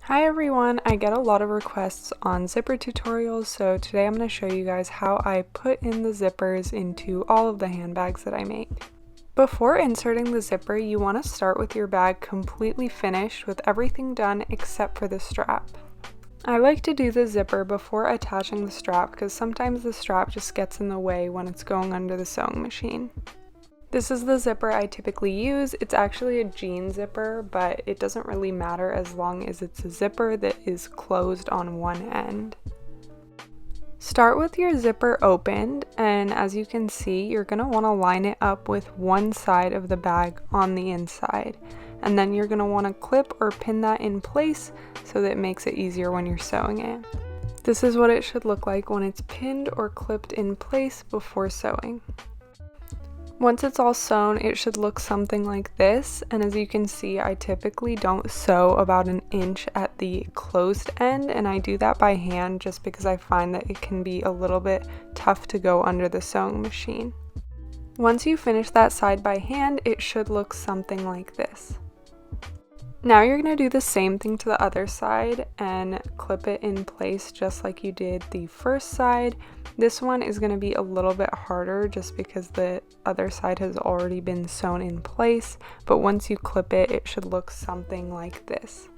Hi everyone, I get a lot of requests on zipper tutorials, so today I'm going to show you guys how I put in the zippers into all of the handbags that I make. Before inserting the zipper, you want to start with your bag completely finished with everything done except for the strap. I like to do the zipper before attaching the strap because sometimes the strap just gets in the way when it's going under the sewing machine. This is the zipper I typically use. It's actually a jean zipper, but it doesn't really matter as long as it's a zipper that is closed on one end. Start with your zipper opened, and as you can see, you're going to want to line it up with one side of the bag on the inside. And then you're going to want to clip or pin that in place so that it makes it easier when you're sewing it. This is what it should look like when it's pinned or clipped in place before sewing. Once it's all sewn, it should look something like this, and as you can see, I typically don't sew about an inch at the closed end, and I do that by hand just because I find that it can be a little bit tough to go under the sewing machine. Once you finish that side by hand, it should look something like this. Now you're going to do the same thing to the other side and clip it in place just like you did the first side. This one is going to be a little bit harder just because the other side has already been sewn in place, but once you clip it, it should look something like this.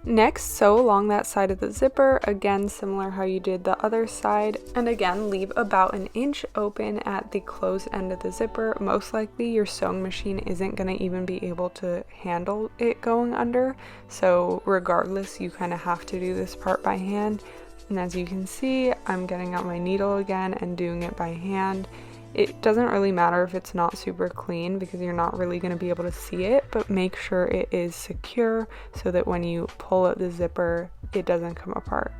Next, sew along that side of the zipper, again similar how you did the other side, and again leave about an inch open at the closed end of the zipper. Most likely your sewing machine isn't going to even be able to handle it going under, so regardless you kind of have to do this part by hand. And as you can see, I'm getting out my needle again and doing it by hand. It doesn't really matter if it's not super clean because you're not really going to be able to see it, but make sure it is secure so that when you pull out the zipper, it doesn't come apart.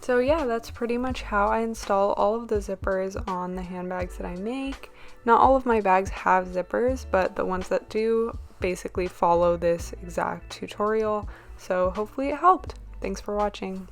So yeah, that's pretty much how I install all of the zippers on the handbags that I make. Not all of my bags have zippers, but the ones that do basically follow this exact tutorial. So hopefully it helped. Thanks for watching.